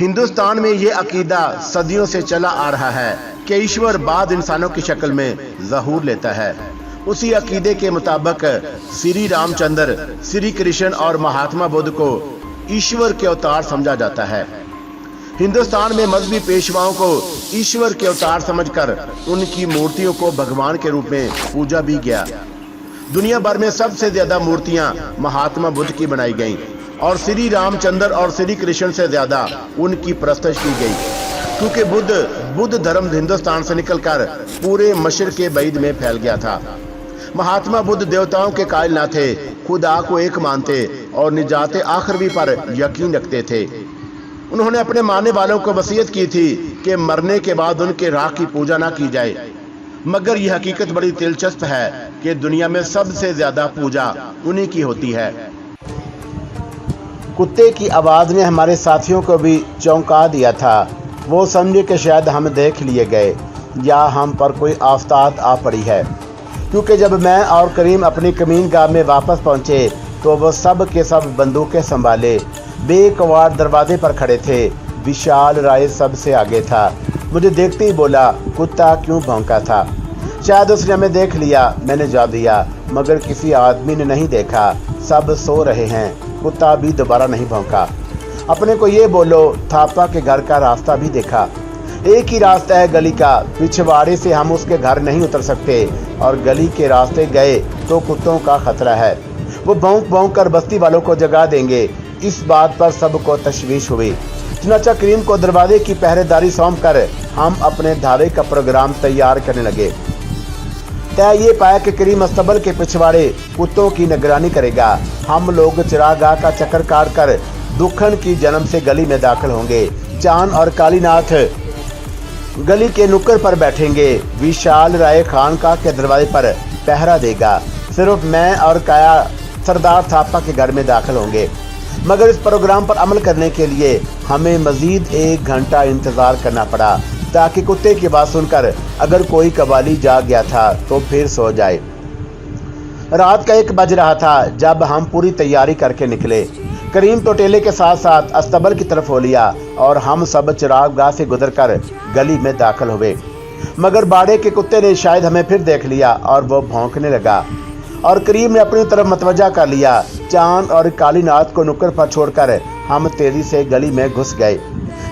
हिंदुस्तान में ये अकीदा सदियों से चला आ रहा है कि ईश्वर बाद इंसानों की शक्ल में ज़हूर लेता है। उसी अकीदे के मुताबिक श्री रामचंद्र, श्री कृष्ण और महात्मा बुद्ध को ईश्वर के अवतार समझा जाता है। हिंदुस्तान में मजहबी पेशवाओं को ईश्वर के अवतार समझकर उनकी मूर्तियों को भगवान के रूप में पूजा भी गया। दुनिया भर में सबसे ज्यादा मूर्तियां महात्मा बुद्ध की बनाई गईं और श्री रामचंद्र और श्री कृष्ण से ज्यादा उनकी परस्तिश की गई, क्योंकि बुद्ध धर्म हिंदुस्तान से निकलकर पूरे मशरिक़ बैद में फैल गया था। महात्मा बुद्ध देवताओं के कायल न थे, खुदा को एक मानते और निजात आखिरवी पर यकीन रखते थे। उन्होंने अपने मानने वालों को वसीयत की थी कि मरने के बाद उनके राख की पूजा ना की जाए, मगर यह हकीकत बड़ी दिलचस्प है कि दुनिया में सबसे ज्यादा पूजा उन्हीं की होती है। कुत्ते की आवाज़ ने हमारे साथियों को भी चौंका दिया था। वो समझे कि शायद हम देख लिए गए या हम पर कोई आफत आ पड़ी है, क्योंकि जब मैं और करीम अपनी कमीन गाह में वापस पहुंचे तो वो सब के सब बंदूकें संभाले बेकवार दरवाजे पर खड़े थे। विशाल राय सबसे आगे था। मुझे देखते ही बोला, कुत्ता क्यों भौंका था? शायद उसने हमें देख लिया। मैंने जवाब दिया, मगर किसी आदमी ने नहीं देखा, सब सो रहे हैं। कुत्ता भी दोबारा नहीं भौंका। अपने को ये बोलो, थापा के घर का रास्ता भी देखा। एक ही रास्ता है गली का, पिछवाड़े से हम उसके घर नहीं उतर सकते और गली के रास्ते गए तो कुत्तों का खतरा है। वो भौंक भौंक कर बस्ती वालों को जगा देंगे। इस बात पर सबको तशवीश हुई। चुनाचा करीम को दरवाजे की पहरेदारी सौंप कर हम अपने धावे का प्रोग्राम तैयार करने लगे। तय ये पाया कि करीम अस्तबल के पिछवाड़े कुत्तों की निगरानी करेगा। हम लोग चिरागाह का चक्कर काट कर दुखन की जन्म से गली में दाखिल होंगे। चांद और कालीनाथ गली के नुक्कड़ पर बैठेंगे। विशाल राय खानका के दरवाजे पर पहरा देगा। सिर्फ मैं और काया सरदार थापा के घर में दाखिल होंगे। मगर इस प्रोग्राम पर अमल करने के लिए हमें मजीद 1 घंटा इंतजार करना पड़ा, ताकि कुत्ते की आवाज़ सुनकर अगर कोई कबाली जाग गया था तो फिर सो जाए। रात का 1 बज रहा था जब हम पूरी तैयारी करके निकले। करीम तो टेले के साथ साथ अस्तबल की तरफ हो लिया और हम सब चिरागगाह से गुजरकर गली में दाखिल हुए। मगर बाड़े के कुत्ते ने शायद हमें फिर देख लिया और वो भौंकने लगा और करीम ने अपनी तरफ मतवजा कर लिया। चांद और कालीनाथ को नुक्कड़ पर छोड़कर हम तेजी से गली में घुस गए।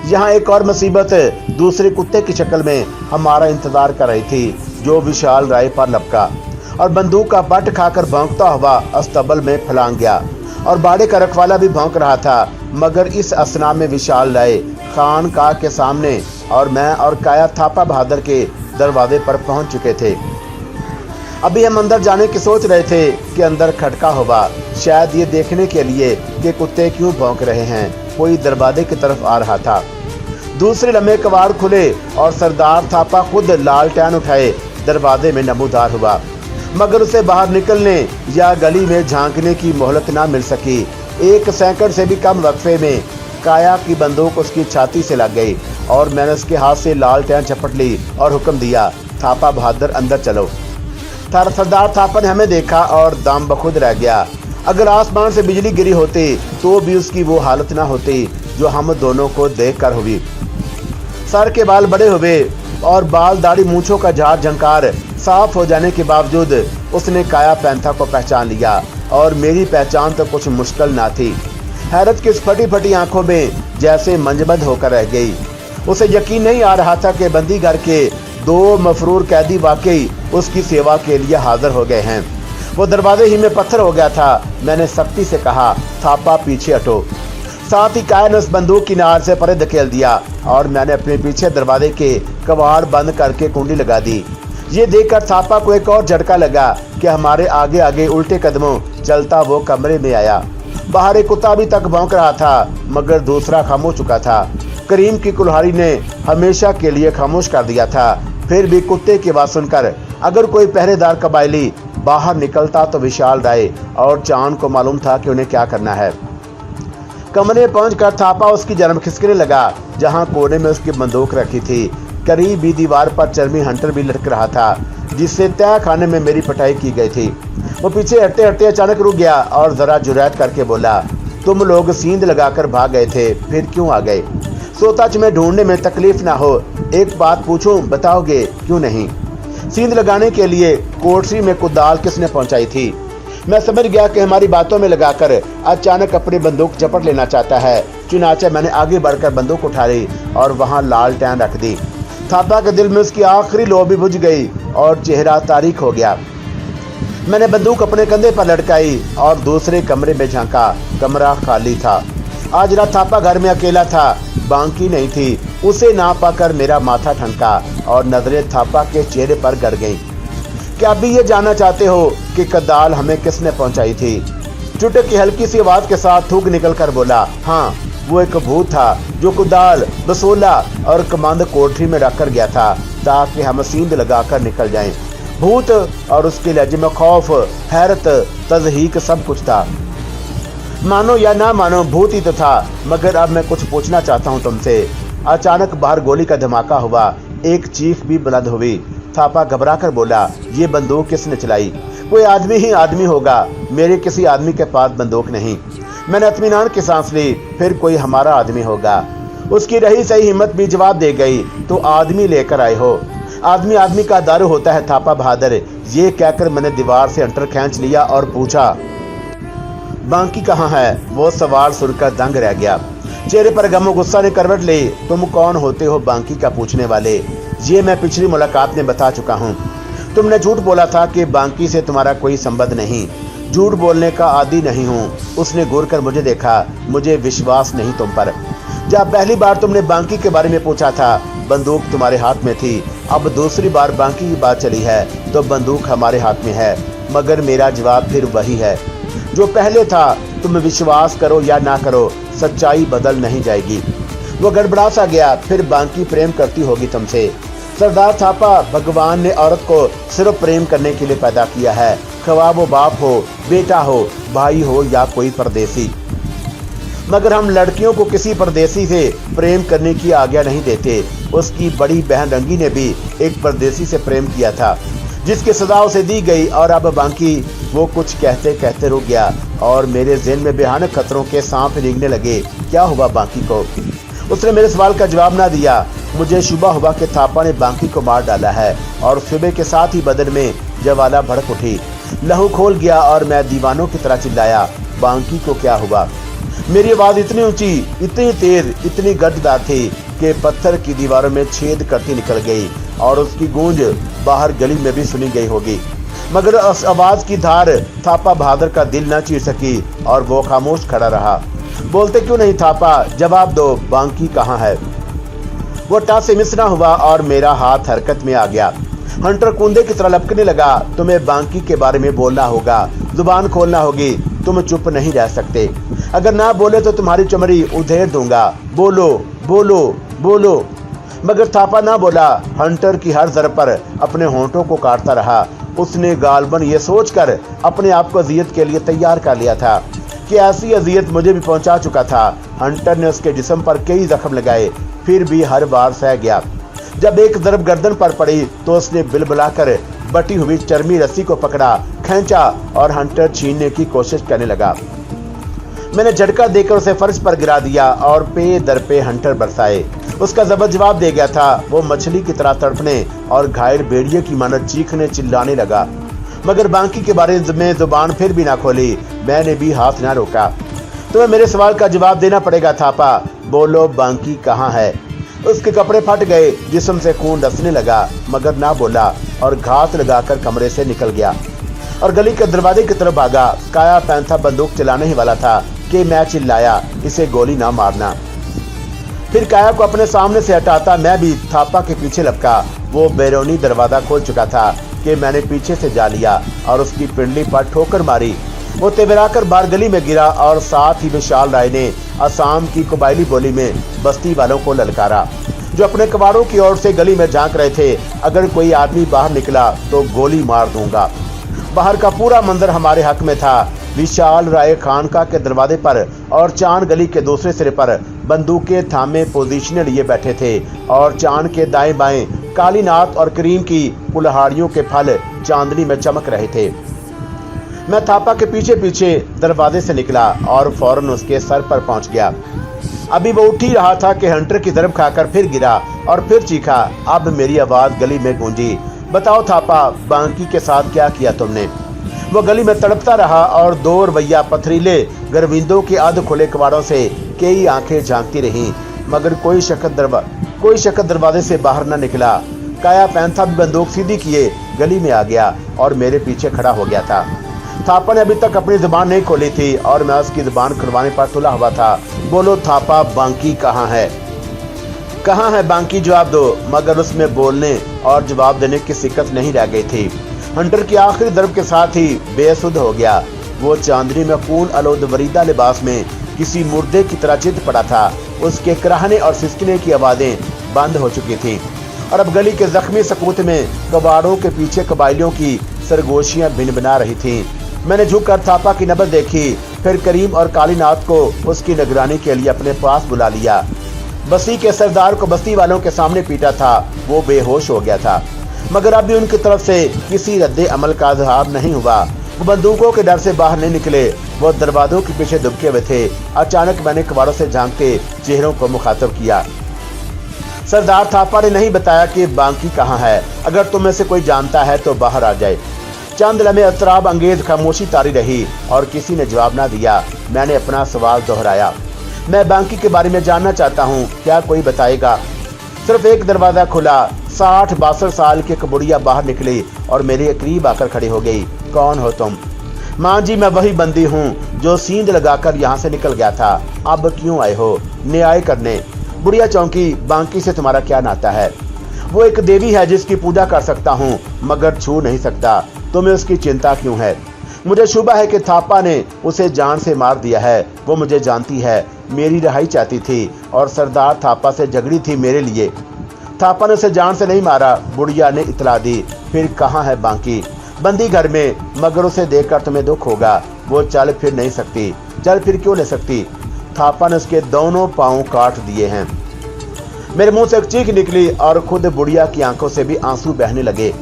यहाँ एक और मुसीबत दूसरे कुत्ते की शक्ल में हमारा इंतजार कर रही थी, जो विशाल राय पर लपका और बंदूक का बट खाकर भौंकता हुआ अस्तबल में फलांग गया। और बाड़े का रखवाला भी भौंक रहा था। मगर इस असना में विशाल राय खान का के सामने और मैं और काया थापा बहादुर के दरवाजे पर पहुंच चुके थे। अभी हम अंदर जाने की सोच रहे थे कि अंदर खटका होगा, शायद ये देखने के लिए कि कुत्ते क्यों भौंक रहे हैं। कोई दरवाजे की तरफ आ रहा था। दूसरे लम्हे कवाड़ खुले और सरदार थापा खुद लालटेन उठाए दरवाजे में नमूदार हुआ, मगर उसे बाहर निकलने या गली में झांकने की मोहलत ना मिल सकी। 1 सेकंड से भी कम वक्फे में काया की बंदूक उसकी छाती से लग गई और मैंने उसके हाथ से लालटेन झपट ली और हुक्म दिया, थापा बहादुर अंदर चलो। सरदार थापा ने हमें देखा और दाम बखुद रह गया। अगर आसमान से बिजली गिरी होती तो भी उसकी वो हालत ना होती जो हम दोनों को देख कर हुई। सर के बाल बड़े हुए और बाल दाढ़ी मूंछों का झाड़ झंकार साफ हो जाने के बावजूद उसने काया पैंथा को पहचान लिया और मेरी पहचान तो कुछ मुश्किल ना थी। हैरत की फटी फटी आंखों में जैसे मंजबद होकर रह गई। उसे यकीन नहीं आ रहा था कि बंदी घर के 2 मफरूर कैदी वाकई उसकी सेवा के लिए हाजिर हो गए हैं। वो दरवाजे ही में पत्थर हो गया था। मैंने सख्ती से कहा, थापा पीछे हटो। साथ ही काया ने उस बंदूक की नार से परे धकेल दिया और मैंने अपने पीछे दरवाजे के कवाड़ बंद करके कुंडी लगा दी। ये देखकर थापा को एक और झटका लगा कि हमारे आगे आगे उल्टे कदमों चलता वो कमरे में आया। बाहर एक कुत्ता अभी तक भौंक रहा था, मगर दूसरा खामोश चुका था। करीम की कुल्हाड़ी ने हमेशा के लिए खामोश कर दिया था। फिर भी कुत्ते की आवाज़ सुनकर अगर कोई पहरेदार कबायली बाहर निकलता तो विशाल राय और चांद को मालूम था कि उन्हें क्या करना है। कमरे पहुंचकर थापा उसकी जन्म खिसकने लगा, जहां कोने में उसकी बंदूक रखी थी। करीब ही दीवार पर चर्मी हंटर भी लटक रहा था, जिससे तय खाने में मेरी पिटाई की गई थी। वो पीछे हटते हटते अचानक रुक गया और जरा जुरैत करके बोला, तुम लोग सींध लगाकर भाग गए थे, फिर क्यों आ गए? सोता तुम्हें ढूंढने में तकलीफ ना हो। एक बात पूछूं, बताओगे क्यों नहीं? सींध लगाने के लिए कोठरी में कुदाल किसने पहुंचाई थी? मैं समझ गया कि हमारी बातों में लगाकर अचानक अपनी बंदूक झपट लेना चाहता है। चुनाचे मैंने आगे बढ़कर बंदूक उठा ली और वहां लालटेन रख दी। थापा के दिल में उसकी आखिरी लो भी बुझ गई और चेहरा तारीख हो गया। मैंने बंदूक अपने कंधे पर लटकाई और दूसरे कमरे में झांका। कमरा खाली था। आज रात थापा घर में अकेला था। बांकी नहीं थी। उसे ना पाकर मेरा माथा ठनका और नजरें थापा के चेहरे पर गड़ गईं। क्या अभी ये जानना चाहते हो कि कदाल हमें किसने पहुंचाई थी? चुटक की हल्की सी आवाज के साथ थूक निकलकर बोला, हाँ, वो एक भूत था जो कुदाल, बसोला और कमांद कोठरी में रखकर गया था ताकि हम सींध लगाकर निकल जाएं। भूत और उसके लहजे में खौफ, हैरत, तज़हीक सब कुछ था। मानो या ना मानो, भूत ही तो था। मगर अब मैं कुछ पूछना चाहता हूँ तुमसे। अचानक बाहर गोली का धमाका हुआ। एक चीख भी बुलंद हुई। थापा घबरा कर बोला, ये बंदूक किसने चलाई? कोई आदमी ही आदमी होगा। मेरे किसी आदमी के पास बंदूक नहीं। मैंने इत्मीनान की सांस ली। फिर कोई हमारा आदमी होगा। उसकी रही सही हिम्मत भी जवाब दे गई, तो आदमी लेकर आए हो। आदमी आदमी का दारू होता है थापा बहादुर। ये कहकर मैंने दीवार से अंटर खींच लिया और पूछा, बांकी कहाँ है? वो सवाल सुनकर दंग रह गया। चेहरे पर गम और गुस्सा ने करवट ली। तुम कौन होते हो बांकी का पूछने वाले? ये मैं पिछली मुलाकात में बता चुका हूँ। तुमने झूठ बोला था कि बांकी से तुम्हारा कोई संबंध नहीं। झूठ बोलने का आदी नहीं हूँ। उसने घूर कर मुझे देखा। मुझे विश्वास नहीं तुम पर। जब पहली बार तुमने बांकी के बारे में पूछा था, बंदूक तुम्हारे हाथ में थी। अब दूसरी बार बांकी की बात चली है तो बंदूक हमारे हाथ में है। मगर मेरा जवाब फिर वही है जो पहले था। तुम विश्वास करो या ना करो, सच्चाई बदल नहीं जाएगी। वो गड़बड़ा सा गया। फिर बांकी प्रेम करती होगी तुमसे। सरदार थापा, भगवान ने औरत को सिर्फ प्रेम करने के लिए पैदा किया है, ख्वाह वो बाप हो, बेटा हो, भाई हो या कोई परदेसी। मगर हम लड़कियों को किसी परदेसी से प्रेम करने की आज्ञा नहीं देते। उसकी बड़ी बहन रंगी ने भी एक परदेसी से प्रेम किया था, जिसकी सजा उसे दी गई। और अब बांकी, वो कुछ कहते कहते रुक गया और मेरे ज़हन में भयानक खतरों के सांप रेंगने लगे। क्या हुआ बांकी को? उसने मेरे सवाल का जवाब ना दिया। मुझे शुबा हुआ कि थापा ने बांकी को मार डाला है और सुबह के साथ ही बदन में ज्वाला भड़क उठी। लहू खोल गया और मैं दीवानों की तरह चिल्लाया, बांकी को क्या हुआ? मेरी आवाज इतनी ऊंची, इतनी तेज, इतनी गद्दार थी कि पत्थर की दीवारों में छेद करती निकल गई और उसकी गूंज बाहर गली में भी सुनी गई होगी। मगर उस आवाज की धार थापा बहादुर का दिल न चीर सकी और वो खामोश खड़ा रहा। बोलते क्यों नहीं थापा? जवाब दो, बांकी कहाँ है? वो टास से मिसना हुआ और मेरा हाथ हरकत में आ गया। हंटर कुंदे की तरह लपकने लगा। तुम्हें बांकी के बारे में बोलना होगा, जुबान खोलना होगी। तुम चुप नहीं रह सकते। अगर ना बोले तो तुम्हारी चमड़ी उधेड़ दूंगा। बोलो बोलो बोलो। मगर थापा ना बोला। हंटर की हर जरब पर अपने होंठों को काटता रहा। उसने गालबन ये सोचकर अपने आप को अजियत के लिए तैयार कर लिया था कि ऐसी अजियत मुझे भी पहुंचा चुका था। हंटर ने उसके जिस्म पर कई जख्म लगाए, फिर भी हर बार सह गया। जब एक जरब गर्दन पर पड़ी तो उसने बिलबिलाकर बटी हुई चर्मी रस्सी को पकड़ा, खींचा और हंटर छीनने की कोशिश करने लगा। मैंने झटका देकर उसे फर्श पर गिरा दिया और पे दर पे हंटर बरसाए। उसका जबरदस्त जवाब दे गया था। वो मछली की तरह तड़पने और घायल भेड़िए की मानत चीखने चिल्लाने लगा। मगर बांकी के बारे में जुबान फिर भी ना खोली। मैंने भी हाथ ना रोका। तुम्हें मेरे सवाल का जवाब देना पड़ेगा थापा। बोलो, बांकी कहाँ है? उसके कपड़े फट गए, जिस्म से खून रसने लगा, मगर ना बोला और घात लगाकर कमरे से निकल गया और गली के दरवाजे की तरफ भागा। काया पैंथा बंदूक चलाने ही वाला था कि मैं चिल्लाया, इसे गोली ना मारना। फिर काया को अपने सामने से हटाता मैं भी थापा के पीछे लपका। वो बैरूनी दरवाजा खोल चुका था कि मैंने पीछे से जा लिया और उसकी पिंडली पर ठोकर मारी। वो तेवराकर बाहर गली में गिरा और साथ ही विशाल राय ने असम की कबायली बोली में बस्ती वालों को ललकारा, जो अपने कबाड़ों की ओर से गली में झांक रहे थे। अगर कोई आदमी बाहर निकला तो गोली मार दूंगा। बाहर का पूरा मंजर हमारे हक में था। विशाल राय खानका के दरवाजे पर और चांद गली के दूसरे सिरे पर बंदूकें थामे पोजीशन लिए बैठे थे और चांद के दाएं बाएं कालीनाथ और करीम की कुल्हाड़ियों के फल चांदनी में चमक रहे थे। मैं थापा के पीछे पीछे दरवाजे से निकला और फौरन उसके सर पर पहुंच गया। अभी वो उठ ही रहा था कि हंटर की तरफ खाकर फिर गिरा और फिर चीखा। अब मेरी आवाज गली में गूंजी, बताओ थापा, बांकी के साथ क्या किया तुमने? वो गली में तड़पता रहा और 2 रवैया पथरीले गर्विंदों के अध खुले कबाड़ों से कई आंखें झांकती रहीं, मगर कोई शख्स दरवाजे से बाहर न निकला। काया पैंथा भी बंदूक सीधी किए गली में आ गया और मेरे पीछे खड़ा हो गया था। थापा ने अभी तक अपनी जुबान नहीं खोली थी और मैं उसकी जुबान खुलवाने पर तुला हुआ था। बोलो थापा, बांकी कहाँ है? कहाँ है बांकी, जवाब दो। मगर उसमें बोलने और जवाब देने की सिक्कत नहीं रह गई थी। हंटर की आखिरी दर्ब के साथ ही बेसुध हो गया। वो चांदनी में खून आलूद वरीदा लिबास में किसी मुर्दे की तरह चित पड़ा था। उसके कराहने और सिसकने की आवाजें बंद हो चुकी थीं और अब गली के जख्मी सकूत में कबाड़ों के पीछे कबाइलियों की सरगोशियां भिनभिना रही थीं। मैंने झुककर थापा की नबज देखी, फिर करीम और कालीनाथ को उसकी निगरानी के लिए अपने पास बुला लिया। बस्ती के सरदार को बस्ती वालों के सामने पीटा था। वो बेहोश हो गया था, मगर अब भी उनकी तरफ से किसी रद्दे अमल का इजहार नहीं हुआ। वो बंदूकों के डर से बाहर नहीं निकले। वो दरवाजों के पीछे दुबके हुए थे। अचानक मैंने कबाड़ों से झांकते चेहरों को मुखातब किया। सरदार थापा ने नहीं बताया कि बांकी कहाँ है। अगर तुम में से कोई जानता है तो बाहर आ जाए। चंद लम्हे अतराब अंगेज खामोशी तारी रही और किसी ने जवाब ना दिया। मैंने अपना सवाल दोहराया, मैं बांकी के बारे में जानना चाहता हूँ, क्या कोई बताएगा? सिर्फ एक दरवाजा खुला। 60-62 साल की कबुड़िया बाहर निकली और मेरे करीब आकर खड़ी हो गई। कौन हो तुम? माँ जी, मैं वही बंदी हूँ जो सींध लगाकर यहाँ से निकल गया था। अब क्यों आए हो? न्याय करने। बुढ़िया चौंकी, बांकी से तुम्हारा क्या नाता है? वो एक देवी है जिसकी पूजा कर सकता हूँ मगर छू नहीं सकता। तुम्हें उसकी चिंता क्यों है? मुझे शुबा है कि थापा ने उसे जान से मार दिया है। वो मुझे जानती है, मेरी रिहाई चाहती थी और सरदार थापा से झगड़ी थी मेरे लिए। थापा ने उसे जान से नहीं मारा, बुढ़िया ने इतला दी। फिर कहाँ है बांकी? बंदी घर में, मगर उसे देखकर तुम्हें दुख होगा। वो चल फिर नहीं सकती। चल फिर क्यों नहीं सकती? थापा ने उसके दोनों पांव काट दिए हैं। मेरे मुंह से एक चीख निकली और खुद बुढ़िया की आंखों से भी आंसू बहने लगे।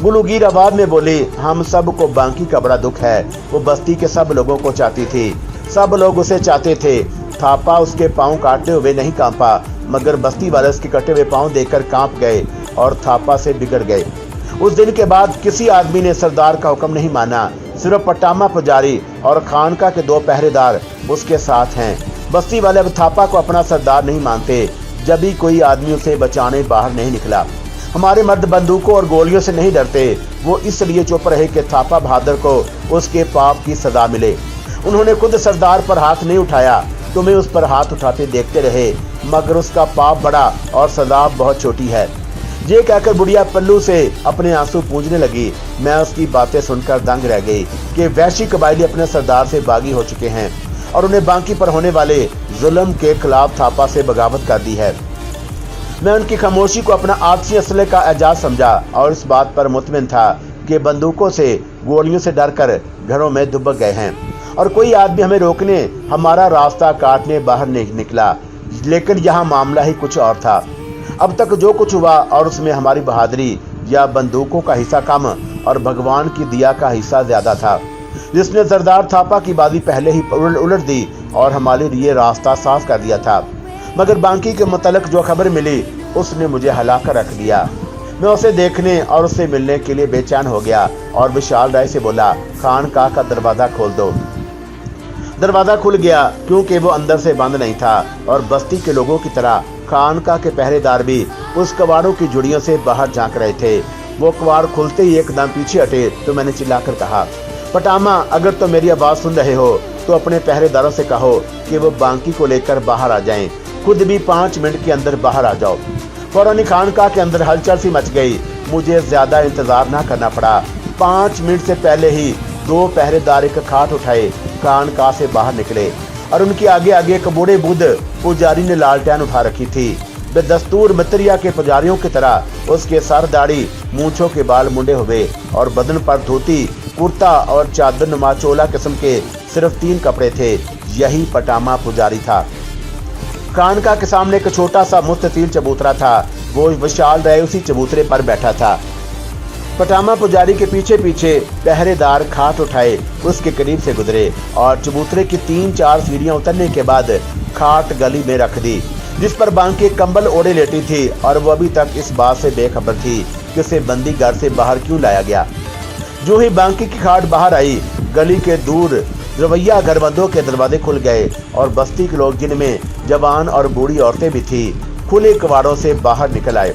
गुलूगीर आवाज में बोली, हम सब को बांकी का बड़ा दुख है। वो बस्ती के सब लोगों को चाहती थी, सब लोग उसे चाहते थे। थापा उसके पांव काटते हुए नहीं कांपा, मगर बस्ती वाले उसके कटे हुए पांव देखकर कांप गए और थापा से बिगड़ गए। उस दिन के बाद किसी आदमी ने सरदार का हुक्म नहीं माना। सिर्फ पटामा पुजारी और खानका के 2 पहरेदार उसके साथ हैं। बस्ती वाले अब थापा को अपना सरदार नहीं मानते। जब भी कोई आदमी उसे बचाने बाहर नहीं निकला। हमारे मर्द बंदूकों और गोलियों से नहीं डरते। वो इसलिए चुप रहे कि थापा बहादुर को उसके पाप की सजा मिले। उन्होंने खुद सरदार पर हाथ नहीं उठाया, तुम्हें उस पर हाथ उठाते देखते रहे, मगर उसका पाप बड़ा और सजा बहुत छोटी है। ये कहकर बुढ़िया पल्लू से अपने आंसू पूंजने लगी। मैं उसकी बातें सुनकर दंग रह गई कि वैशी कबायली अपने सरदार से बागी हो चुके हैं और उन्हें बांकी पर होने वाले जुल्म के खिलाफ थापा से बगावत कर दी है। मैं उनकी खामोशी को अपना आपसी असले का एजाज समझा और इस बात पर मुतमिन था कि बंदूकों से, गोलियों से डरकर घरों में दुबक गए हैं और कोई आदमी हमें रोकने, हमारा रास्ता काटने बाहर नहीं निकला। लेकिन यहाँ मामला ही कुछ और था। अब तक जो कुछ हुआ और उसमें हमारी बहादुरी या बंदूकों का हिस्सा कम और भगवान की दिया का हिस्सा ज्यादा था, जिसने सरदार थापा की बाजी पहले ही उलट दी और हमारे लिए रास्ता साफ कर दिया था। मगर बांकी के मुतल्लिक जो खबर मिली उसने मुझे हिलाकर रख दिया। मैं उसे देखने और उससे मिलने के लिए बेचैन हो गया और विशाल राय से बोला, खानकाह का दरवाजा खोल दो। दरवाजा खुल गया क्योंकि वो अंदर से बंद नहीं था और बस्ती के लोगों की तरह खानकाह के पहरेदार भी उस कबाड़ों की जुड़ियों से बाहर झांक रहे थे। वो कबाड़ खुलते ही एकदम पीछे हटे तो मैंने चिल्लाकर कहा, पटामा, अगर तो मेरी आवाज सुन रहे हो तो अपने पहरेदारों से कहो कि वो बांकी को लेकर बाहर आ जाएं। खुद भी 5 मिनट के अंदर बाहर आ जाओ। फौरन खानकाह के अंदर हलचल सी मच गई। मुझे ज्यादा इंतजार ना करना पड़ा। 5 मिनट से पहले ही 2 पहरेदार एक खाट उठाए खानकाह से बाहर निकले और उनके आगे आगे एक बूढ़े बुद्ध पुजारी ने लालटेन उठा रखी थी। बेदस्तूर मित्रिया के पुजारियों की तरह उसके सर, दाढ़ी, मूंछों के बाल मुंडे हुए और बदन पर धोती, कुर्ता और चादर नुमा चोला किस्म के सिर्फ 3 कपड़े थे। यही पटामा पुजारी था। खानकाह के सामने एक छोटा सा मुस्ततील चबूतरा था। वो विशाल राय उसी चबूतरे पर बैठा था। पटामा पुजारी के पीछे पीछे पहरेदार खाट उठाए उसके करीब से गुजरे और चबूतरे की 3-4 सीढ़ियां उतरने के बाद खाट गली में रख दी, जिस पर बांकी कंबल ओढ़े लेटी थी और वो अभी तक इस बात से बेखबर थी कि उसे बंदी घर से बाहर क्यों लाया गया। जो ही बांकी की खाट बाहर आई, गली के दूर रवैया घरबंदों के दरवाजे खुल गए और बस्ती के लोग, जिनमें जवान और बूढ़ी औरतें भी थी, खुले कबाड़ों से बाहर निकल आए।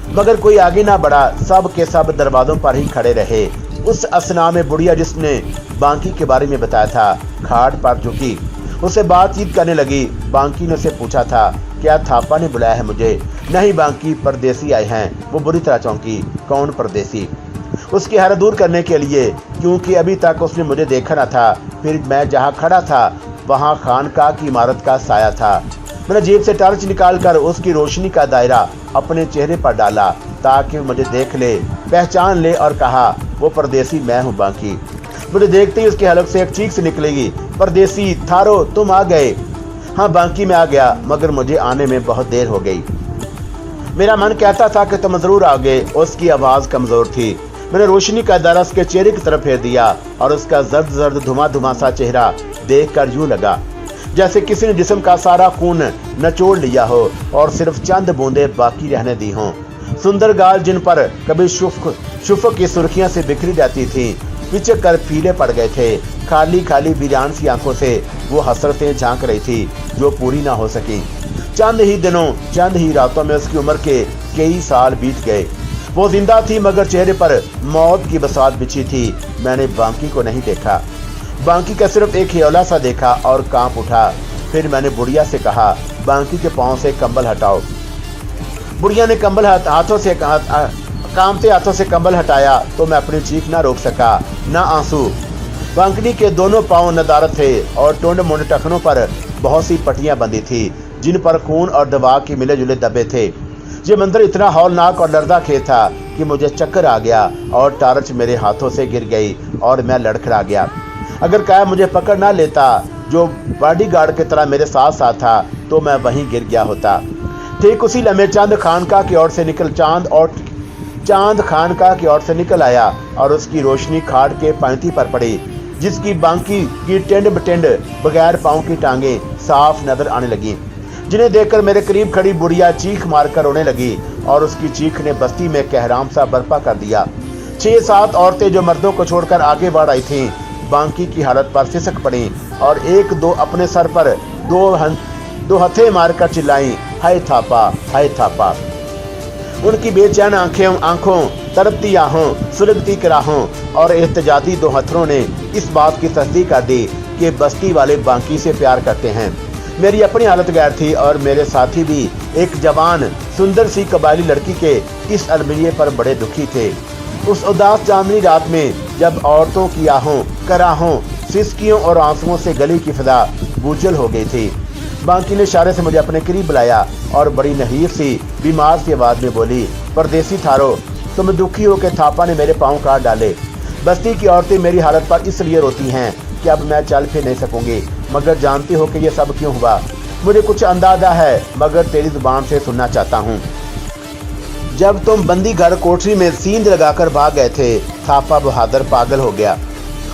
मगर कोई आगे ना बढ़ा, सब के सब दरवाजों पर ही खड़े रहे। उस असना में बुढ़िया, जिसने बांकी के बारे में बताया था, खाट पर झुकी, उससे बातचीत करने लगी। बांकी ने उसे पूछा था, क्या थापा ने बुलाया है मुझे? नहीं बांकी, परदेसी आए हैं। वो बुरी तरह चौंकी। कौन परदेसी? उसकी हैरत दूर करने के लिए, क्योंकि अभी तक उसने मुझे देखा न था। फिर मैं जहाँ खड़ा था वहाँ खानकाह की इमारत का साया था। मैंने जेब से टॉर्च निकालकर उसकी रोशनी का दायरा अपने चेहरे पर डाला ताकि मुझे देख ले, पहचान ले, और कहा, वो परदेसी मैं हूँ बांकी। मुझे देखते ही उसके हलक से एक चीख से निकलेगी, परदेसी थारो तुम आ गए। हाँ बांकी, मैं आ गया, मगर मुझे आने में बहुत देर हो गई। मेरा मन कहता था कि तुम जरूर आ गए। उसकी आवाज कमजोर थी। मैंने रोशनी का दायरा उसके चेहरे की तरफ फेर दिया और उसका जर्द जर्द धुआं सा चेहरा देखकर यूं लगा जैसे किसी ने जिस्म का सारा खून नचोड़ लिया हो और सिर्फ चंद बूंदे बाकी रहने दी हों। सुंदर गाल, जिन पर कभी शुफक की सुर्खियां से बिखरी जाती थी, पिचक कर पीले पड़ गए थे। खाली खाली वीरान सी आंखों से वो हसरतें झांक रही थी जो पूरी ना हो सकी। चंद ही दिनों, चंद ही रातों में उसकी उम्र के कई साल बीत गए। वो जिंदा थी, मगर चेहरे पर मौत की बसात बिछी थी। मैंने बांकी को नहीं देखा। बांकी का सिर्फ एक हियौला सा देखा और कांप उठा। फिर मैंने बुढ़िया से कहा, बांकी के पांव से कंबल हटाओ। बुढ़िया ने कंबल कांपते हाथों से कंबल हटाया तो मैं अपनी चीख ना रोक सका, ना आंसू। बांकनी के दोनों पांव नदारत थे और टुंड मुंड टखनों पर बहुत सी पट्टियां बंधी थी, जिन पर खून और दवा के मिले जुले धब्बे थे। ये मंजर इतना हौलनाक और लड़खड़ा था कि मुझे चक्कर आ गया और टॉर्च मेरे हाथों से गिर गई और मैं लड़खड़ा गया। अगर क्या मुझे पकड़ ना लेता, जो बॉडीगार्ड की तरह मेरे साथ साथ था, तो मैं वहीं गिर गया होता। ठीक उसी लम्हे चांद खानकाह की ओर से निकल आया और उसकी रोशनी खाट के पैंती पर पड़ी, जिसकी बांकी की टेंड बटेंड बगैर पांव की टांगे साफ नजर आने लगी, जिन्हें देखकर मेरे करीब खड़ी बुढ़िया चीख मारकर रोने लगी और उसकी चीख ने बस्ती में कहराम सा बर्पा कर दिया। 6-7 औरतें जो मर्दों को छोड़कर आगे बढ़ आई थीं, बांकी की हालत पर सिसक पड़ी और 1-2 अपने सर पर दो हथे मारकर चिल्लाई, हाय थापा, हाय थापा। उनकी बेचैन आंखों, तड़पती आहों, सुलगती कराहों और एहतजाजी 2 हथरों ने इस बात की तस्दीक कर दी कि बस्ती वाले बांकी से प्यार करते हैं। मेरी अपनी हालत गैर थी और मेरे साथी भी एक जवान सुंदर सी कबायली लड़की के इस अलमिये पर बड़े दुखी थे। उस उदास चांदनी रात में जब औरतों की आहों, कराहों, सिसकियों और आंसुओं से गली की फिजा बुझल हो गई थी, बांकी ने इशारे से मुझे अपने करीब बुलाया और बड़ी नहीर सी बीमार सी आवाज में बोली, परदेसी थारो, तुम दुखी हो के थापा ने मेरे पांव काट डाले। बस्ती की औरतें मेरी हालत पर इसलिए रोती हैं कि अब मैं चल फिर नहीं सकूंगी, मगर जानती हो कि ये सब क्यों हुआ? मुझे कुछ अंदाजा है, मगर तेरी जुबान से सुनना चाहता हूँ। जब तुम बंदी घर कोठरी में सींध लगाकर भाग गए थे, थापा बहादुर पागल हो गया।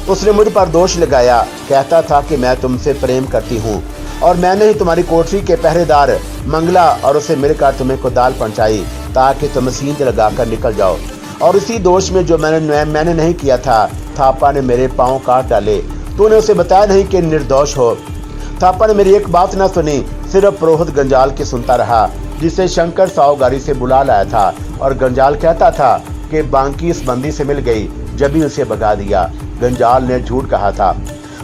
उसने मुझ पर दोष लगाया, कहता था कि मैं तुमसे प्रेम करती हूँ और मैंने ही तुम्हारी कोठरी के पहरेदार मंगला और उसे मिलकर तुम्हें कोदाल पहुंचाई ताकि तुम सींध लगाकर निकल जाओ। और इसी दोष में जो मैंने नहीं किया था, थापा ने मेरे पाँव काट डाले। तूने उसे बताया नहीं कि निर्दोष हो। थापा ने मेरी एक बात न सुनी, सिर्फ पुरोहित गंजाल की सुनता रहा, जिसे शंकर साव गाड़ी से बुला लाया था और गंजाल कहता था कि बांकी इस बंदी से मिल गई, जब ही उसे भगा दिया। गंजाल ने झूठ कहा था,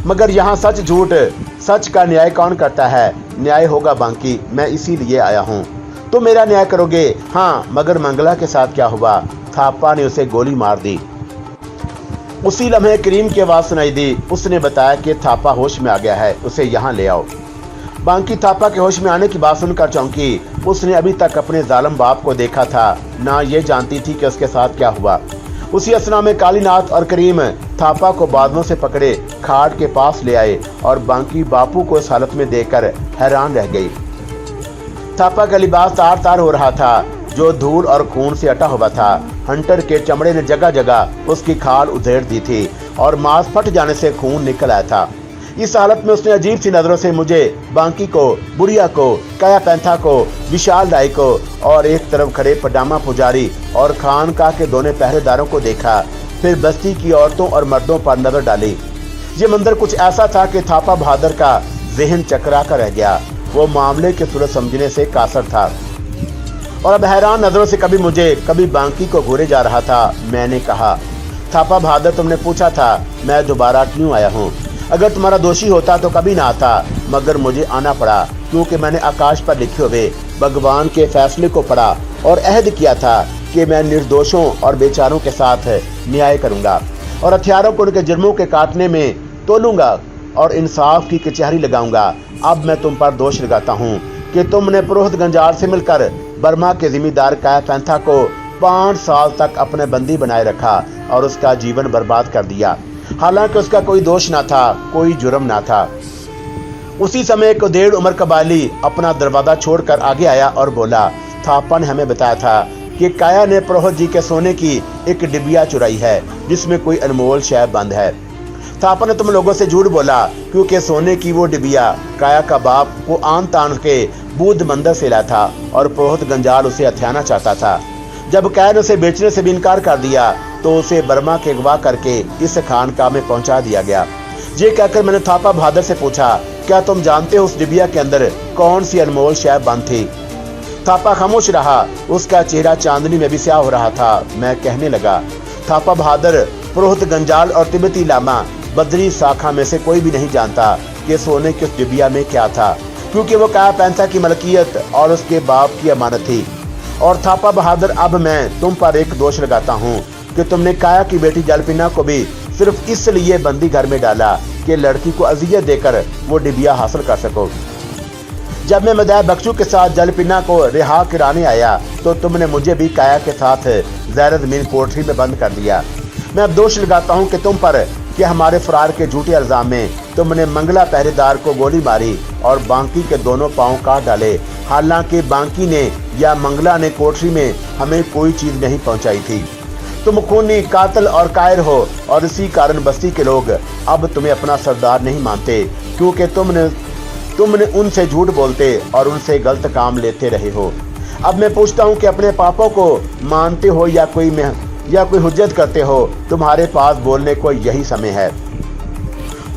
मगर यहाँ सच झूठ, सच का न्याय कौन करता है? न्याय होगा बांकी, मैं इसीलिए आया हूँ। तुम मेरा न्याय करोगे? हाँ, मगर मंगला के साथ क्या हुआ? थापा ने उसे गोली मार दी। उसी लम्हे करीम की आवाज सुनाई दी। उसने बताया कि थापा होश में आ गया है, उसे यहाँ ले आओ। बांकी थापा के होश में आने की बात सुनकर चौंकी। उसने अभी तक अपने जालिम बाप को देखा था, ना ये जानती थी कि उसके साथ क्या हुआ। उसी असना में कालीनाथ और करीम थापा को बादलों से पकड़े खाट के पास ले आए और बांकी बापू को इस हालत में देखकर हैरान रह गई। थापा का लिबास तार तार हो रहा था, जो धूल और खून से अटा हुआ था। हंटर के चमड़े ने जगह जगह उसकी खाल उधेड़ दी थी और मांस फट जाने से खून निकल आया था। इस हालत में उसने अजीब सी नजरों से मुझे, बांकी को, बुढ़िया को, काया पैंथा को, विशाल राय को और एक तरफ खड़े पडामा पुजारी और खानकाह के दोनों पहरेदारों को देखा। फिर बस्ती की औरतों और मर्दों पर नजर डाली। ये मंजर कुछ ऐसा था कि थापा बहादुर का जहन चकरा कर रह गया। वो मामले की सूरत समझने से कासर था और अब हैरान नजरों से कभी मुझे कभी बांकी को घूरे जा रहा था। मैंने कहा, थापा बहादुर, तुमने पूछा था मैं दोबारा क्यों आया हूँ। अगर तुम्हारा दोषी होता तो कभी ना आता, मगर मुझे आना पड़ा क्योंकि मैंने आकाश पर लिखे हुए भगवान के फैसले को पढ़ा और अहद किया था कि मैं निर्दोषों और बेचारों के साथ न्याय करूंगा और हथियारों को उनके जुर्मों के काटने में तोलूंगा और इंसाफ की कचहरी लगाऊंगा। अब मैं तुम पर दोष लगाता हूँ कि तुमने पुरोहित गंजाल से मिलकर बर्मा के जिम्मेदार काया पैंथा को 5 साल तक अपने बंदी बनाए रखा और उसका जीवन बर्बाद कर दिया, हालांकि उसका कोई दोष ना था, कोई जुर्म ना था। उसी समय एक 1.5 उम्र का बाली अपना दरवाजा छोड़कर आगे आया और बोला, थापा ने हमें बताया था कि काया ने पुरोहित जी के सोने की एक डिबिया चुराई है जिसमें कोई अनमोल शय बंद है। थापा ने तुम लोगों से झूठ बोला क्योंकि सोने की वो डिबिया काया का बाप वो आन तान के बुद्ध मंदिर से लाया था और पुरोहित गंजाल उसे हथियाना चाहता था। जब काया ने उसे बेचने से भी इनकार कर दिया तो उसे बर्मा के अगवा करके इस खानकाह में पहुंचा दिया गया। ये कहकर मैंने थापा बहादुर से पूछा, क्या तुम जानते हो उस डिबिया के अंदर कौन सी अनमोल शय बंद थी। थापा खामोश रहा, उसका चेहरा चांदनी में भी स्याह हो रहा था। मैं कहने लगा, थापा बहादुर, पुरोहित गंजाल और तिब्बती लामा बद्री शाखा में से कोई भी नहीं जानता कि सोने की उस डिबिया में क्या था, क्योंकि वो काया पैंथा की मलकियत और उसके बाप की अमानत थी। और थापा बहादुर, अब मैं तुम पर एक दोष लगाता हूँ कि तुमने काया की बेटी जलपिना को भी सिर्फ इसलिए बंदी घर में डाला कि लड़की को अजियत देकर वो डिबिया हासिल कर सको। जब मैं मदाय बख्शू के साथ जलपिना को रिहा कराने आया तो तुमने मुझे भी काया के साथ ज़ैर ज़मीन कोठरी में बंद कर दिया। मैं अब दोष लगाता हूँ कि तुम पर कि हमारे फरार के झूठे इल्जाम में तुमने मंगला पहरेदार को गोली मारी और बांकी के दोनों पांव काट डाले, हालांकि बांकी ने या मंगला ने कोठरी में हमें कोई चीज नहीं पहुंचाई थी। तुम खूनी, कातिल और कायर हो और इसी कारण बस्ती के लोग अब तुम्हें अपना सरदार नहीं मानते, क्योंकि तुमने उनसे झूठ बोलते और उनसे गलत काम लेते रहे हो। अब मैं पूछता हूँ कि अपने पापों को मानते हो या कोई हुज्जत करते हो। तुम्हारे पास बोलने को यही समय है।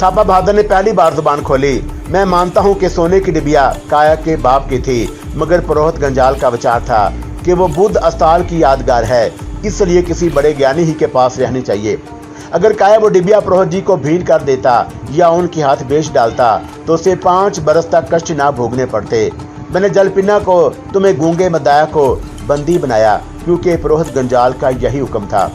थापा बहादुर ने पहली बार जुबान खोली। मैं मानता हूँ कि सोने की डिबिया काया के बाप की थी, मगर पुरोहित गंजाल का विचार था कि वो बुद्ध अस्ताल की यादगार है, इसलिए किसी बड़े ज्ञानी ही के पास रहनी चाहिए। अगर काया वो डिबिया पुरोहित जी को भीड़ कर देता या उनके हाथ बेच डालता तो उसे 5 बरस तक कष्ट ना भोगने पड़ते। मैंने जलपिना को, तुम्हें गूंगे मदाया को बंदी बनाया क्योंकि पुरोहित गंजाल का यही हुक्म था।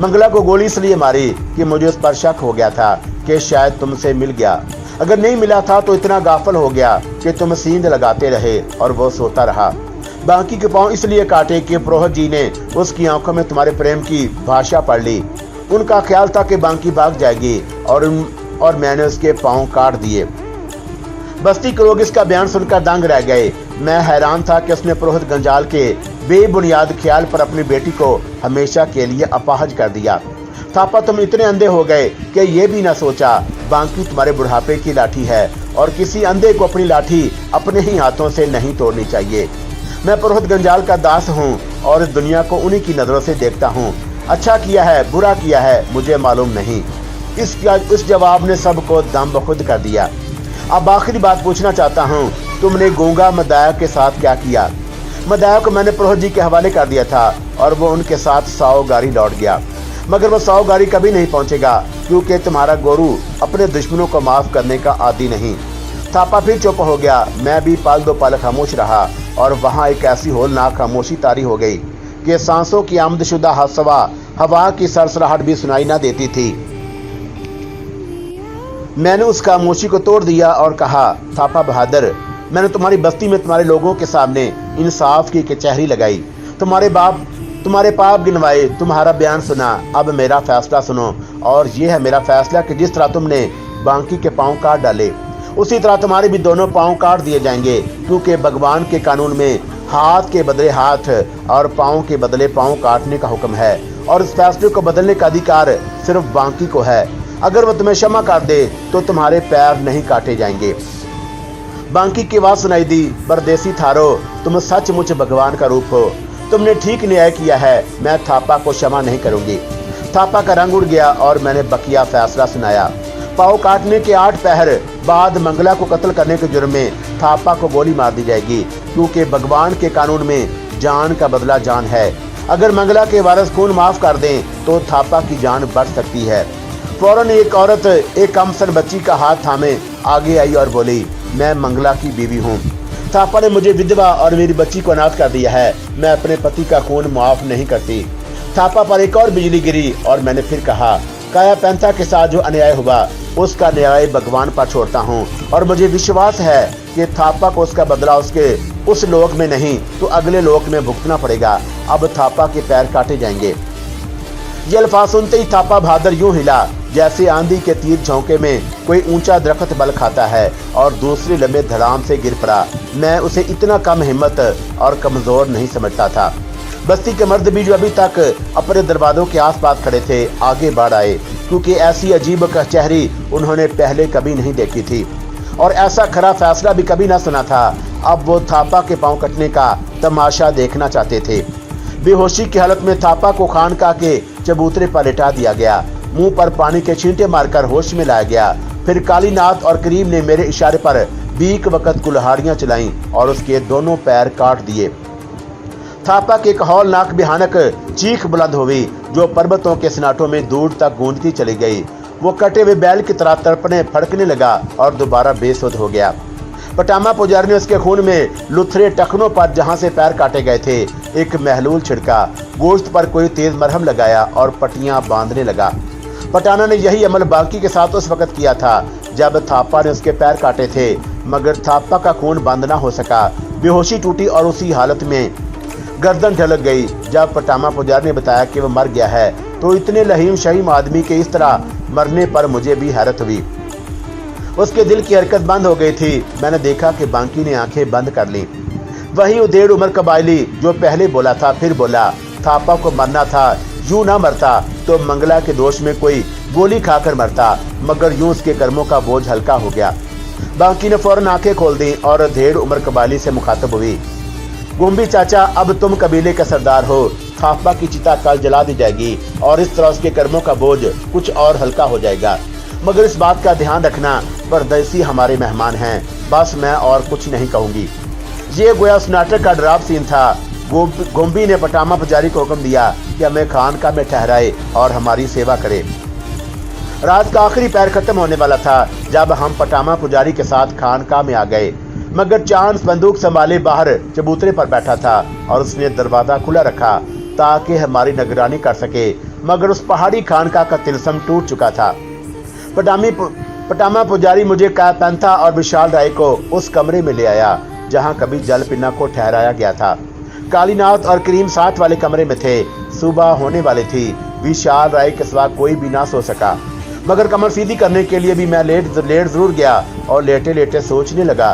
मंगला को गोली इसलिए मारी कि मुझे उस पर शक हो गया था कि शायद तुमसे मिल गया। अगर नहीं मिला था तो इतना गाफल हो गया कि तुम सींध लगाते रहे और वो सोता रहा। बांकी के पांव इसलिए काटे कि पुरोहित जी ने उसकी आंखों में तुम्हारे प्रेम की भाषा पढ़ ली। उनका ख्याल था कि बांकी भाग जाएगी और मैंने उसके पांव काट दिए। बस्ती के लोग इसका बयान सुनकर दंग रह गए। मैं हैरान था कि उसने पुरोहित गंजाल के बेबुनियाद ख्याल पर अपनी बेटी को हमेशा के लिए अपाहज कर दिया। थापा, तुम इतने अंधे हो गए कि ये भी ना सोचा बांकी तुम्हारे बुढ़ापे की लाठी है और किसी अंधे को अपनी लाठी अपने ही हाथों से नहीं तोड़नी चाहिए। मैं पुरोहित गंजाल का दास हूँ और इस दुनिया को उन्हीं की नजरों से देखता हूँ। अच्छा किया है, बुरा किया है, मुझे मालूम नहीं। इस जवाब ने सबको दम बखुद कर दिया। अब आखिरी बात पूछना चाहता हूँ, तुमने गूंगा मदाया के साथ क्या किया? मदाया को मैंने पुरोहित जी के हवाले कर दिया था और वो उनके साथ 100 गाड़ी लौट गया, मगर वो 100 गाड़ी कभी नहीं पहुंचेगा क्योंकि तुम्हारा गोरू अपने दुश्मनों को माफ करने का आदी नहीं। थापा फिर चुप हो गया। मैं भी पल दो पल खामोश रहा और वहाँ एक ऐसी होलनाक खामोशी तारी हो गई कि सांसों की आमदशुदा हवा की सरसराहट भी सुनाई ना देती थी। मैंने उस खामोशी को तोड़ दिया और कहा, थापा बहादुर, मैंने तुम्हारी बस्ती में तुम्हारे लोगों के सामने इंसाफ की कचहरी लगाई, तुम्हारे पाप गिनवाए, तुम्हारा बयान सुना। अब मेरा फैसला सुनो और ये है मेरा फैसला कि जिस तरह तुमने बांकी के पांव काट डाले उसी तरह तुम्हारे भी दोनों पांव काट दिए जाएंगे, क्योंकि भगवान के कानून में हाथ के बदले हाथ और पाँव के बदले पाँव काटने का हुक्म है और इस फैसले को बदलने का अधिकार सिर्फ बांकी को है। अगर वो तुम्हें क्षमा कर दे तो तुम्हारे पैर नहीं काटे जाएंगे। बांकी की आवाज सुनाई दी, परदेसी थारो, तुम सचमुच भगवान का रूप हो। तुमने ठीक न्याय किया है, मैं थापा को क्षमा नहीं करूंगी। थापा का रंग उड़ गया और मैंने बकिया फैसला सुनाया। पाँव काटने के 8 पहर बाद मंगला को कत्ल करने के जुर्म में थापा को गोली मार दी जाएगी, क्योंकि भगवान के कानून में जान का बदला जान है। अगर मंगला के वारिस खून माफ कर दें तो थापा की जान बढ़ सकती है। फौरन एक औरत एक कमसन बच्ची का हाथ थामे आगे आई और बोली, मैं मंगला की बीवी हूँ। थापा ने मुझे विधवा और मेरी बच्ची को अनाथ कर दिया है। मैं अपने पति का खून माफ नहीं करती। थापा पर एक और बिजली गिरी और मैंने फिर कहा, काया पैंथा के साथ जो अन्याय हुआ उसका न्याय भगवान पर छोड़ता हूँ और मुझे विश्वास है कि थापा को उसका बदला उसके उस लोक में नहीं तो अगले लोक में भुगतना पड़ेगा। अब थापा के पैर काटे जाएंगे। ये अल्फाज सुनते ही थापा बहादुर यूं हिला जैसे आंधी के तीर झोंके में कोई ऊंचा दरख्त बल खाता है और दूसरे लंबे धड़ाम से गिर पड़ा। मैं उसे इतना कम हिम्मत और कमजोर नहीं समझता था। बस्ती के मर्द भी जो अभी तक अपने दरवाजों के आसपास खड़े थे आगे बढ़ आए, क्योंकि ऐसी अजीब कचहरी उन्होंने पहले कभी नहीं देखी थी और ऐसा खरा फैसला भी कभी ना सुना था। अब वो थापा के पांव कटने का तमाशा देखना चाहते थे। बेहोशी की हालत में थापा को खानका के चबूतरे पर लिटा दिया गया। मुंह पर पानी के छींटे मारकर होश में लाया गया। फिर कालीनाथ और करीम ने मेरे इशारे पर बीक वक्त कुल्हाड़ियां चलाईं और उसके दोनों पैर काट दिए। थापा की एक हौलनाक भयानक चीख बुलंद हुई जो पर्वतों के सनाटों में दूर तक गूंजती चली गई। वो कटे हुए बैल की तरह तड़पने फड़कने लगा और दोबारा बेसुध हो गया। पटामा पुजारी ने उसके खून में लुथरे टखनों पर जहां से पैर काटे गए थे एक महलूल छिड़का, गोश्त पर कोई तेज मरहम लगाया और पट्टियां बांधने लगा। पटाना ने यही अमल बांकी के साथ उस वक्त किया था जब थापा ने उसके पैर काटे थे, मगर थापा का खून बंद ना हो सका। बेहोशी टूटी और उसी हालत में गर्दन ढलक गई। जब पटामा पुजारी ने बताया कि वह मर गया है तो इतने लहीम शहीम आदमी के इस तरह मरने पर मुझे भी हैरत हुई। उसके दिल की हरकत बंद हो गई थी। मैंने देखा कि बांकी ने आंखें बंद कर ली। वही उदेड़ उमर कबायली जो पहले बोला था फिर बोला, थापा को मरना था, यूं ना मरता तो मंगला के दोष में कोई गोली खाकर मरता, मगर यूं उसके कर्मों का बोझ हल्का हो गया। बांकी ने फौरन आंखें खोल दी और धेड़ उमर कबायली से मुखातब हुई, गुम्बी चाचा, अब तुम कबीले का सरदार हो। थापा की चिता कल जला दी जाएगी और इस तरह उसके कर्मों का बोझ कुछ और हल्का हो जाएगा, मगर इस बात का ध्यान रखना परदेसी हमारे मेहमान हैं। बस मैं और कुछ नहीं कहूंगी। ये गोया उस नाटक का डराव सीन था। गुम्बी ने पटामा पुजारी को हुक्म दिया कि हमें खानका में ठहराए और हमारी सेवा करे। रात का आखिरी पैर खत्म होने वाला था जब हम पटामा पुजारी के साथ खानका में आ गए, मगर चांद बंदूक संभाले बाहर चबूतरे पर बैठा था और उसने दरवाजा खुला रखा ताकि हमारी निगरानी कर सके, मगर उस पहाड़ी खानका का तिलस्म टूट चुका था। पटामा पुजारी मुझे कायापैंथा और विशाल राय को उस कमरे में ले आया जहां कभी जल पिन्ना को ठहराया गया था। कालीनाथ और करीम साथ वाले कमरे में थे। सुबह होने वाली थी। विशाल राय के सिवा कोई भी ना सो सका, मगर कमर सीधी करने के लिए भी मैं लेट जरूर गया और लेटे लेटे सोचने लगा,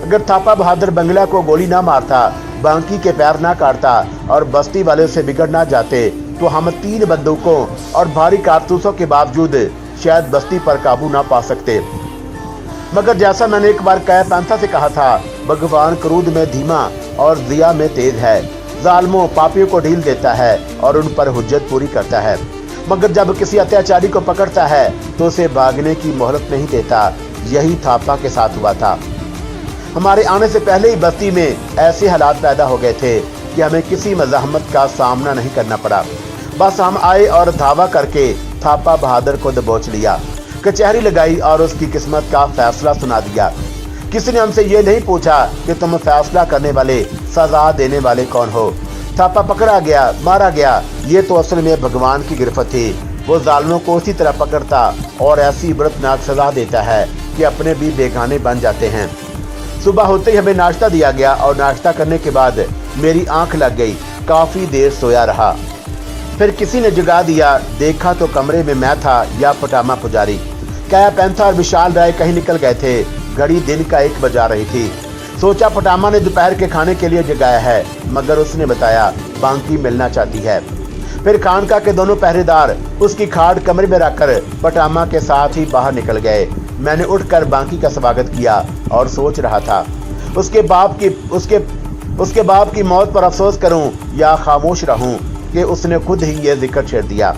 अगर थापा बहादुर बंगला को गोली ना मारता, बांकी के पैर ना काटता और बस्ती वाले से बिगड़ ना जाते तो हम 3 बंदूकों और भारी कारतूसों के बावजूद शायद बस्ती पर काबू ना पा सकते। मगर जैसा मैंने एक बार कायापैंथा से कहा था, भगवान क्रोध में धीमा और दया में तेज है। जालिमों पापियों को ढील देता है और उन पर हुज्जत पूरी करता है, मगर जब किसी अत्याचारी को पकड़ता है तो उसे भागने की मोहलत नहीं देता। यही थापा के साथ हुआ था। हमारे आने से पहले ही बस्ती में ऐसे हालात पैदा हो गए थे कि हमें किसी मज़ाहमत का सामना नहीं करना पड़ा। बस हम आए और धावा करके थापा बहादुर को दबोच लिया, कचहरी लगाई और उसकी किस्मत का फैसला सुना दिया। किसी ने हमसे ये नहीं पूछा कि तुम फैसला करने वाले, सजा देने वाले कौन हो। थापा पकड़ा गया, मारा गया, ये तो असल में भगवान की गिरफ्त थी। वो जालिमों को उसी तरह पकड़ता और ऐसी इबरतनाक सजा देता है कि अपने भी बेगाने बन जाते हैं। सुबह होते ही हमें नाश्ता दिया गया और नाश्ता करने के बाद मेरी आंख लग गई। काफी देर सोया रहा। फिर किसी ने जगा दिया। देखा तो कमरे में मैं था या पटामा पुजारी। कायापैंथा और विशाल राय कहीं निकल गए थे। घड़ी दिन का 1 बजा रही थी। सोचा पटामा ने दोपहर के खाने के लिए जगाया है, मगर उसने बताया बांकी मिलना चाहती है। फिर खानका के दोनों पहरेदार उसकी खाट कमरे में रखकर पटामा के साथ ही बाहर निकल गए। मैंने उठकर बांकी का स्वागत किया और सोच रहा था उसके बाप की मौत पर अफसोस करूं या खामोश रहूं कि उसने खुद ही ये जिक्र छेड़ दिया।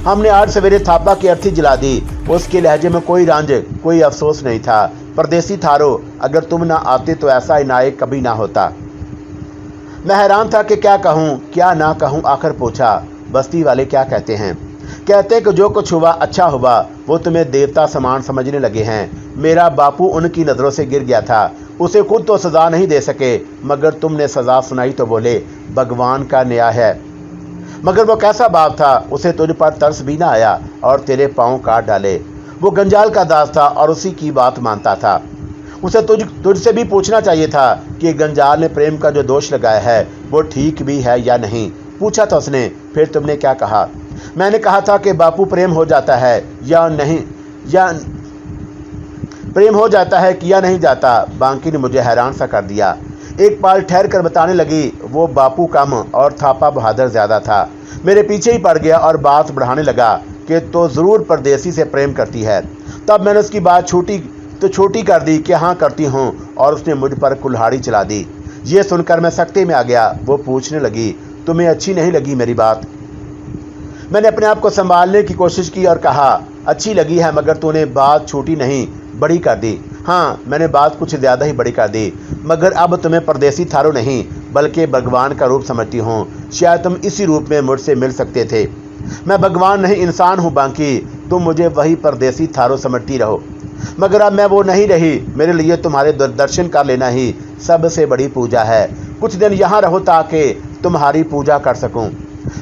हमने आज सवेरे थापा की अर्थी जला दी। उसके लहजे में कोई रंज, कोई अफसोस नहीं था। परदेसी थारो, अगर तुम ना आते तो ऐसा इनायत कभी ना होता। मैं हैरान था कि क्या कहूँ क्या ना कहूँ। आखिर पूछा, बस्ती वाले क्या कहते हैं? कहते कि जो कुछ हुआ अच्छा हुआ। वो तुम्हें देवता समान समझने लगे हैं। मेरा बापू उनकी नज़रों से गिर गया था। उसे खुद तो सज़ा नहीं दे सके, मगर तुमने सज़ा सुनाई तो बोले भगवान का न्याय है। मगर वो कैसा बाप था, उसे तुझ पर तरस भी ना आया और तेरे पाँव काट डाले। वो गंजाल का दास था और उसी की बात मानता था। उसे तुझसे भी पूछना चाहिए था कि गंजाल ने प्रेम का जो दोष लगाया है वो ठीक भी है या नहीं। पूछा था उसने। फिर तुमने क्या कहा? मैंने कहा था कि बापू प्रेम हो जाता है या नहीं, या प्रेम हो जाता है कि या नहीं जाता। बांकी ने मुझे हैरान सा कर दिया। एक पाल ठहर कर बताने लगी, वो बापू कम और थापा बहादुर ज्यादा था। मेरे पीछे ही पड़ गया और बात बढ़ाने लगा कि तो ज़रूर परदेसी से प्रेम करती है। तब मैंने उसकी बात छोटी कर दी कि हाँ करती हूँ, और उसने मुझ पर कुल्हाड़ी चला दी। ये सुनकर मैं सख्ते में आ गया। वो पूछने लगी, तुम्हें अच्छी नहीं लगी मेरी बात? मैंने अपने आप को संभालने की कोशिश की और कहा, अच्छी लगी है, मगर तूने बात छोटी नहीं बड़ी कर दी। हाँ, मैंने बात कुछ ज़्यादा ही बड़ी कर दी, मगर अब तुम्हें परदेसी थारो नहीं बल्कि भगवान का रूप समझती हूँ। शायद तुम इसी रूप में मुझसे मिल सकते थे। मैं भगवान नहीं इंसान हूँ बांकी। तुम मुझे वही परदेसी थारो समझती रहो, मगर अब मैं वो नहीं रही। मेरे लिए तुम्हारे दर्शन कर लेना ही सबसे बड़ी पूजा है। कुछ दिन यहाँ रहो ताकि तुम्हारी पूजा कर सकूँ।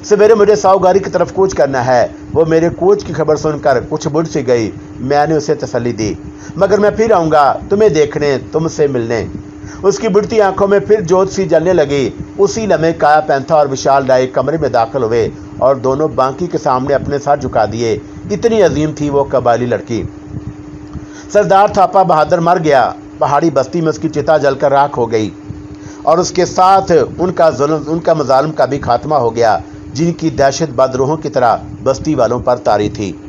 सवेरे मुझे साहूगारी की तरफ कूच करना है। वो मेरे कूच की खबर सुनकर कुछ बुढ़ सी गई। मैंने उसे तसल्ली दी, मगर मैं फिर आऊँगा तुम्हें देखने, तुमसे मिलने। उसकी बुढ़ती आंखों में फिर जोत सी जलने लगी। उसी लम्हे काया पैंथा और विशाल डाई कमरे में दाखिल हुए और दोनों बांकी के सामने अपने सर झुका दिए। इतनी अजीम थी वो कबायली लड़की। सरदार थापा बहादुर मर गया। पहाड़ी बस्ती में उसकी चिता जलकर राख हो गई और उसके साथ उनका मजालिम का भी खात्मा हो गया, जिनकी दहशत बदरूहों की तरह बस्ती वालों पर तारी थी।